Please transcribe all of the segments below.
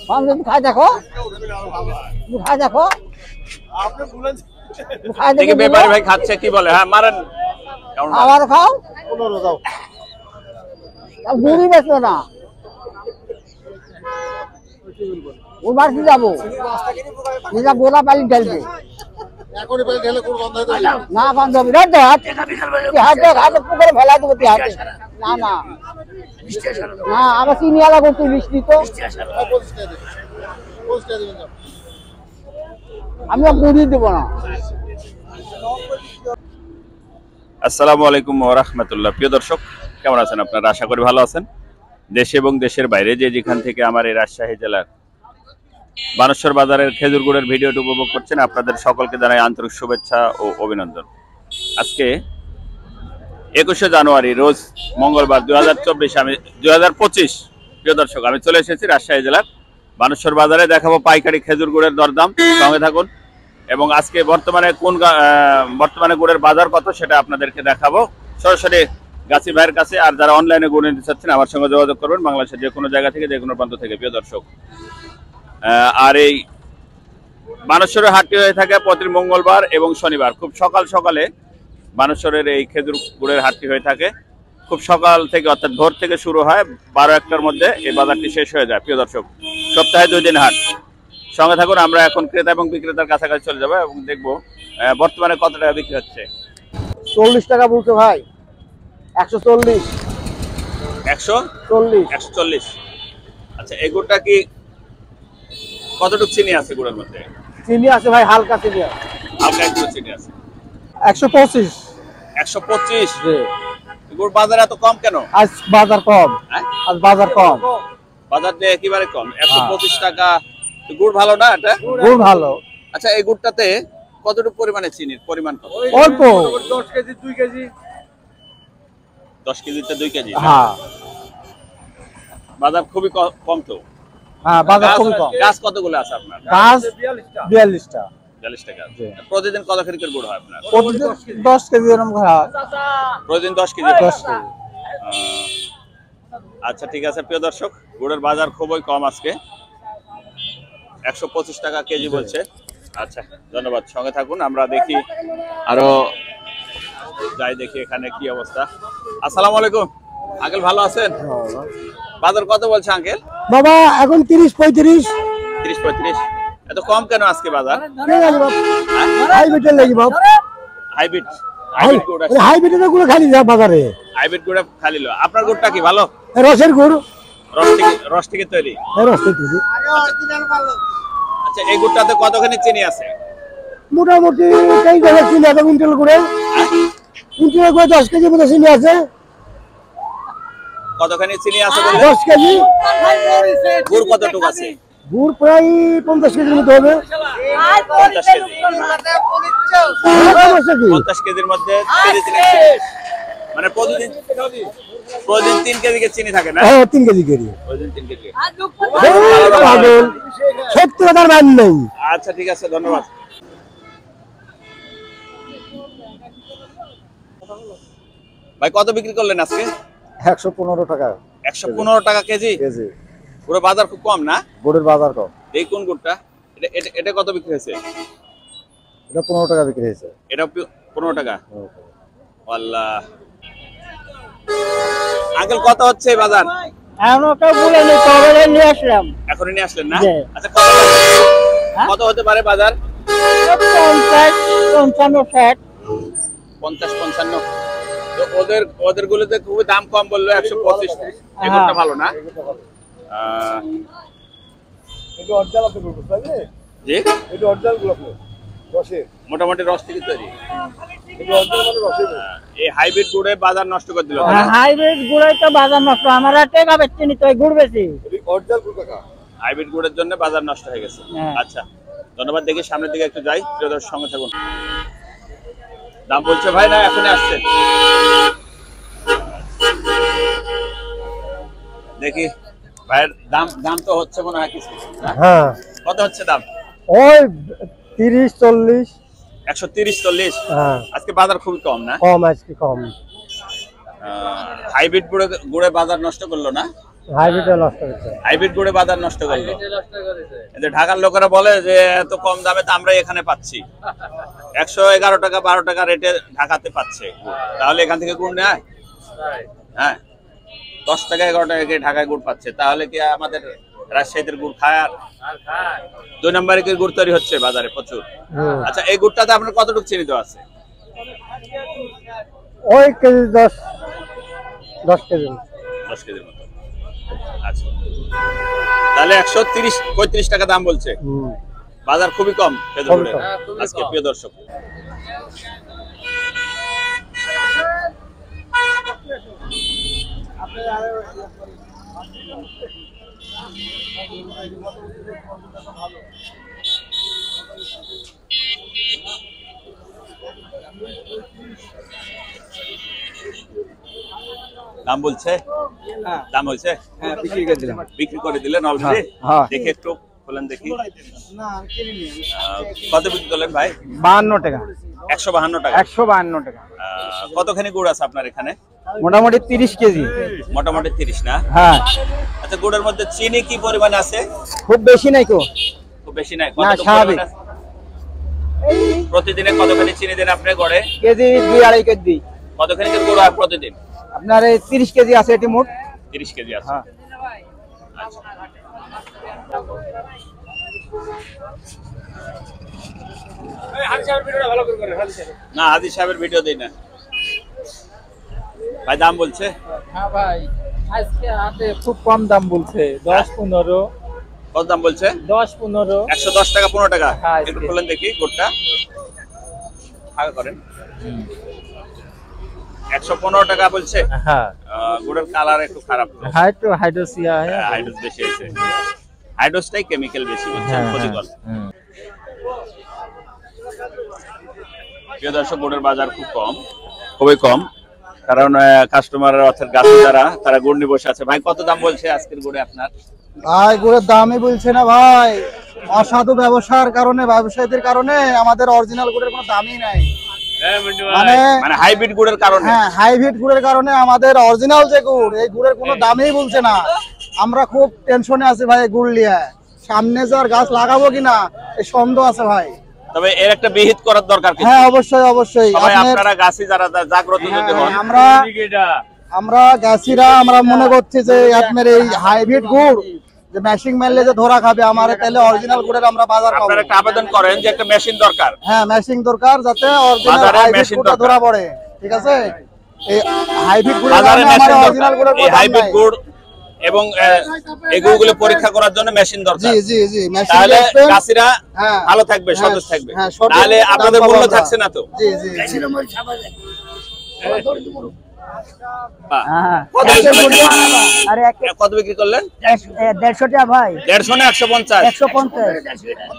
খাই দেখো, খাই দেখো। দেখি ব্যাপারী ভাই খাচ্ছে কি বলে। হ্যাঁ মারেন, আবার খাও। গুড়ি বেচো না, ও বাড়ি যাবো বোলা পালি ঢেলবো না বন্ধ হবে হাতে পুকুরে ফেলা দেবো হাতে। না না না, আবার চিনিওয়ালা করতে বৃষ্টি তো আমি গুড়ি দেবো না। আসসালামু আলাইকুম ওয়া রাহমাতুল্লাহ। প্রিয় দর্শক, কেমন আছেন আপনারা? আশা করি ভালো আছেন। দেশে এবং দেশের বাইরে যে যেখান থেকে আমার এই রাজশাহী জেলার বানেশ্বর বাজারের খেজুর গুড়ের ভিডিওটি উপভোগ করছেন, আপনাদের সকলকে জানাই আন্তরিক শুভেচ্ছা ও অভিনন্দন। আজকে 21শে জানুয়ারি রোজ মঙ্গলবার 2025। প্রিয় দর্শক, আমি চলে এসেছি রাজশাহী জেলার বানেশ্বর বাজারে। দেখাবো পাইকারি খেজুর গুড়ের দরদাম, সঙ্গে থাকুন। এবং আজকে বর্তমানে গুড়ের বাজার কত সেটা আপনাদেরকে দেখাবো সরাসরি গাছি ভাইয়ের কাছে। আর যারা অনলাইনে গুড় নিতে চাচ্ছেন আমার সঙ্গে যোগাযোগ করবেন, বাংলাদেশের যে কোনো জায়গা থেকে, যে কোনো প্রান্ত থেকে। প্রিয় দর্শক, আর এই বানেশ্বরের হাটটি হয়ে থাকে প্রতি মঙ্গলবার এবং শনিবার। খুব সকাল সকালে বানেশ্বরের এই খেজুর গুড়ের হাটটি হয়ে থাকে। খুব সকাল থেকে, অর্থাৎ ভোর থেকে শুরু হয়, 12-1টার মধ্যে এই বাজারটি শেষ হয়ে যায়। প্রিয় দর্শক, সপ্তাহে 2 দিন হাট। সঙ্গে থাকুন, আমরা এখন ক্রেতা এবং বিক্রেতার কাছাকাছি চলে যাবো এবং দেখবো বর্তমানে কত টাকা বিক্রি হচ্ছে। 40 টাকা বলছো ভাই। 140। 140। আচ্ছা, এই গুড়টা কি কতটুকু চিনি আছে গুড়ের মধ্যে? চিনি আছে ভাই, হালকা চিনি আছে। হালকা একটু চিনি আছে। 125। 125। গুড় বাজারে এত কম কেন? আজ বাজার কম। আজ বাজার কম, বাজার দিয়ে একেবারে কম। 125 টাকা। গুড় ভালো না এটা? গুড় ভালো। আচ্ছা, এই গুড়টাতে কতটুকু পরিমাণে চিনির পরিমাণ? অল্প। 10 কেজি 2 কেজি। 10 কেজিতে 2 কেজি। হ্যাঁ, বাজার খুবই কম তো। হ্যাঁ, বাজার খুবই কম। গাছ কতগুলো আছে আপনার? গাছ 42টা। 42 টাকা। প্রতিদিন কত কেজির গুড় হয় আপনার? প্রতিদিন 10 কেজি এরকম হয়। প্রতিদিন 10 কেজি। 10 কেজি। আচ্ছা, ঠিক আছে। প্রিয় দর্শক, গুড়ের বাজার খুবই কম আজকে। 125 টাকা কেজি বলছে। আচ্ছা, ধন্যবাদ। সঙ্গে থাকুন, আমরা দেখি আরো যাই, দেখি এখানে কি অবস্থা। আসসালামু আলাইকুম আঙ্কেল, ভালো আছেন? বাজার কত বলছে আঙ্কেল? বাবা এখন 30-35। 30-35। এত কম কেন আজকে বাজার? হাইব্রিডের লাগি বাবা। হাইব্রিড গুড় আছে। হাইব্রিডের গুড় খালি যা বাজারে। হাইব্রিড গুড় খালি লো। আপনার গুড়টা কি ভালো? রসের গুড়। রস থেকে তৈরি। রস থেকে তৈরি। আচ্ছা, এই গুড়টাতে কতখানি চিনি আছে? মোটামুটি এই জায়গায় চিনি আছে কুইন্টাল করে। কুইন্টাল করে 10 কেজি মতো চিনি আছে। কতখানি চিনি আছে বলে? 10 কেজি। গুড় কতটুকু আছে? গুড় প্রায় 50 কেজির মতো হবে। 50 কেজি। 50 কেজির মধ্যে মানে প্রতিদিন 3 কেজি চিনি থাকে না? হ্যাঁ, 3 কেজি করে। প্রতিদিন 3 কেজি। সত্যি কথার মান নেই। আচ্ছা, ঠিক আছে, ধন্যবাদ। ভাই কত বিক্রি করলেন আজকে? 115 টাকা। 115 টাকা কেজি। পুরো বাজার খুব কম না? গুড়ের বাজার কম। এই কোন গুড়টা? এটা কত বিক্রি হয়েছে? এটা 15 টাকা বিক্রি হয়েছে। এটা 15 টাকা। আল্লাহ, আঙ্কেল কত হচ্ছে বাজার? এখনই নিয়ে আসলেন না? আচ্ছা, কত হতে পারে বাজার? 50-55। তো ওদের গুলোতে খুবই দাম কম বললো, 125। এগুলোটা ভালো না? জি, মোটামুটি রস থেকে তৈরি। এই হাইব্রিড গুড়ে বাজার নষ্ট করে দিল। হাইব্রিড গুড়ে তো বাজার নষ্ট। আমার টাকা বেচছি নি তো, গুড় বেশি। হাইব্রিড গুড়ের জন্য বাজার নষ্ট হয়ে গেছে। আচ্ছা, ধন্যবাদ। দেখি সামনের দিকে একটু যাই। প্রিয় দর্শক, সঙ্গে থাকুন। দাম বলছে ভাই না এখনই আসছেন? দেখি ভাইয়ের দাম তো হচ্ছে মনে হয় কিছু। হ্যাঁ, কত হচ্ছে দাম? ওই 30-40। 130-40। হ্যাঁ, আজকে বাজার খুবই কম না? কম, আজকে কম। হাইব্রিড গুড়ে বাজার নষ্ট করলো না? হাইব্রিডে নষ্ট হচ্ছে। হাইব্রিড গুড়ে বাজার নষ্ট করলো। এই যে ঢাকার লোকেরা বলে যে এত কম দামে তো আমরা এখানে পাচ্ছি, 111 টাকা 12 টাকা রেটে ঢাকাতে পাচ্ছে, তাহলে এখান থেকে গুড় নেয়? হ্যাঁ, 10 টাকা 11 টাকা ঢাকায় গুড় পাচ্ছে, তাহলে কি আমাদের রাজশাহীতে গুড় খায়? আর 2 নম্বরে কি গুড় তৈরি হচ্ছে বাজারে প্রচুর। আচ্ছা, এই গুড়টাতে আপনার কতটুকু চিনি দেওয়া আছে? ওই কেজি 10 কেজি 10 কেজির মতো। আচ্ছা, তাহলে 130-35 টাকা দাম বলছে। বাজার খুবই কম খেজুর গুড়ের আজকে, প্রিয় দর্শক। দাম বলছে, দাম হয়েছে? হ্যাঁ, বিক্রি করে দিলাম। বিক্রি করে দিলেন অলরেডি? হ্যাঁ। দেখি একটু বলেন দেখি। কত বিক্রি করলেন ভাই? 52 টাকা। 152 টাকা। 152 টাকা। কতখানি গুড় আছে আপনার এখানে? মোটামুটি 30 কেজি। মোটামুটি 30 না? হ্যাঁ। আচ্ছা, গুড়ের মধ্যে চিনি কি পরিমাণ আছে? খুব বেশি নাই কো। খুব বেশি নাই। না, কত স্বাভাবিক। প্রতিদিনে কতখানি চিনি দেন আপনি গড়ে? কেজি 2-2.5 কেজি দিই। কতখানি গুড় হয় প্রতিদিন? আপনার এই 30 কেজি আছে এটি মোট। 30 কেজি আছে। হ্যাঁ। আচ্ছা। না, হাজি সাহেবের ভিডিও দেই না ভাই। দাম বলছে? হ্যাঁ ভাই, আজকে হাটে খুব কম দাম বলছে, 10-15। কত দাম বলছে? 10-15। 110 টাকা 15 টাকা। হ্যাঁ, একটু বলেন দেখি গুড়টা ভালো করেন। 115 টাকা বলছে। হ্যাঁ, গুড়ের কালার একটু খারাপ। হাইড্রোসিয়া হাইড্রোস বেশি আছে। হাইড্রোসটাই কেমিক্যাল বেশি হচ্ছে, ক্ষতিকর। প্রিয় দর্শক, গুড়ের বাজার খুব কম, খুবই কম, কারণ কাস্টমার অর্থাৎ গাছে যারা তারা গুড় নিয়ে বসে আছে। ভাই, কত দাম বলছে আজকের গুড়ে আপনার? ভাই গুড়ের দামই বলছে না ভাই, অসাধু ব্যবসার কারণে, ব্যবসায়ীদের কারণে আমাদের অরিজিনাল গুড়ের কোনো দামই নাই। মানে হাইব্রিড গুড়ের কারণে? হ্যাঁ, হাইব্রিড গুড়ের কারণে আমাদের অরিজিনাল যে গুড়, এই গুড়ের কোনো দামই বলছে না। আমরা খুব টেনশনে আছি ভাই গুড় নিয়ে, সামনে যার গাছ লাগাবো কিনা এই সন্দেহ আছে ভাই। তবে এর একটা বিহিত করার দরকার। হ্যাঁ, অবশ্যই অবশ্যই। আপনারা গাছি যারা জাগ্রত যদি হন, আমরা গাছিরা আমরা মনে করছি যে আপনার এই হাইব্রিড গুড় যে মেশিং মারলে যে ধরা খাবে, আমার তাহলে অরিজিনাল গুড়ের আমরা বাজার পাবো। আপনারা একটা আবেদন করেন যে একটা মেশিন দরকার। হ্যাঁ, মেশিং দরকার, যাতে অরিজিনাল হাইব্রিড গুড়টা ধরা পড়ে। ঠিক আছে, এই হাইব্রিড গুড়ের বাজারে দামে মেশিন আমার দরকার। অরিজিনাল গুড়ের এই হাইব্রিড গুড় এবং এই গুড়গুলো পরীক্ষা করার জন্য মেশিন দরকার। জি জি জি, মেশিন তাহলে দেখবেন। গাছিরা হ্যাঁ, ভালো থাকবে, সতেজ থাকবে। হ্যাঁ, সঠিক তাহলে দাম আপনাদের পাবো মূল্য আমরা। থাকছে না তো? জি জি জি। বাহ। হ্যাঁ, কত আরে কত বিক্রি করলেন? 150 টাকা ভাই। 150 না 150? 150।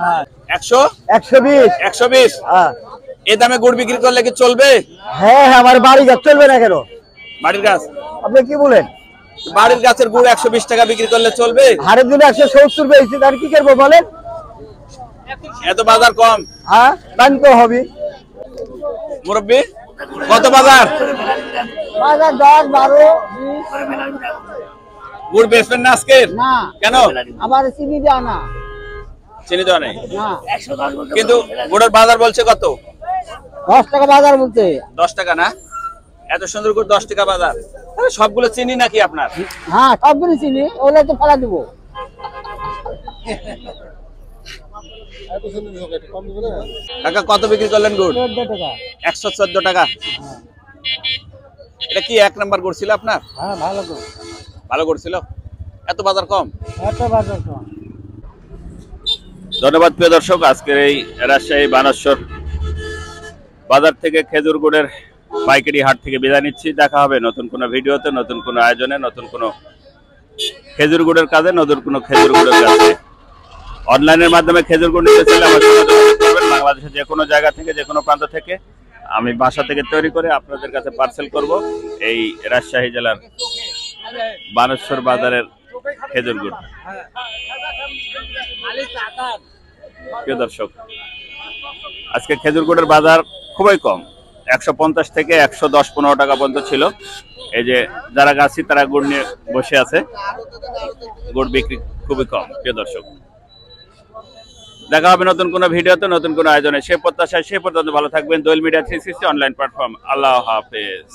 হ্যাঁ, 100 120। 120? হ্যাঁ এই দামে গুড় বিক্রি করলে কি চলবে? হ্যাঁ, আমার বাড়ি গাছ চলবে না কেন? বাড়ির গাছ? আপনি কি বলেন? বাড়ির গাছের গুড় 120 টাকা বিক্রি করলে চলবে? হারের দিনে 170 পেয়েছি, তার কি করবো বলেন? এত বাজার কম? হ্যাঁ, দাম তো হবে। মুরব্বি, কত বাজার? বাজার 10, 12, 20। গুড় বেচবেন না আজকে? না। কেন? আবার চিনি দেওয়া না। চিনি দেওয়া নেই, না, কিন্তু গুড়ের বাজার বলছে কত? 10 টাকা বাজার বলছে। 10 টাকা না? এত সুন্দর গুড় 10 টাকা বাজার, তাহলে সবগুলো চিনি নাকি আপনার? হ্যাঁ, সবগুলো চিনি, ওগুলো তো ফেলা দিব। কাকা, কত বিক্রি করলেন গুড়? 14 টাকা। 114 টাকা। এটা কি 1 নাম্বার গুড় ছিল আপনার? হ্যাঁ, ভালো তো। ভালো গুড় ছিল, এত বাজার কম? এত বাজার কম। ধন্যবাদ প্রিয় দর্শক। আজকের এই রাজশাহী বানেশ্বর বাজার থেকে খেজুর গুড়ের পাইকারি হাট থেকে বিদায় নিচ্ছি। দেখা হবে নতুন কোনো ভিডিওতে, নতুন কোনো আয়োজনে, নতুন কোনো খেজুর গুড়ের কাজে, নতুন কোনো খেজুর গুড়ের কাছে। অনলাইনের মাধ্যমে খেজুর গুড় নিতে চাইলে আমার সঙ্গে যোগাযোগ করবেন। বাংলাদেশের যে কোনো জায়গা থেকে, যে কোনো প্রান্ত থেকে আমি বাসা থেকে তৈরি করে আপনাদের কাছে পার্সেল করব এই রাজশাহী জেলার বানেশ্বর বাজারের খেজুর গুড়। প্রিয় দর্শক, আজকে খেজুর গুড়ের বাজার খুবই কম, 150 থেকে 110-15 টাকা পর্যন্ত ছিল। এই যে যারা গাছি তারা গুড় নিয়ে বসে আছে, গুড় বিক্রি খুবই কম। প্রিয় দর্শক, দেখা হবে নতুন কোনো ভিডিওতে, নতুন কোনো আয়োজনে। সে প্রত্যাশায় সে পর্যন্ত ভালো থাকবেন। দোয়েল মিডিয়া 360 অনলাইন প্ল্যাটফর্ম। আল্লাহ হাফেজ।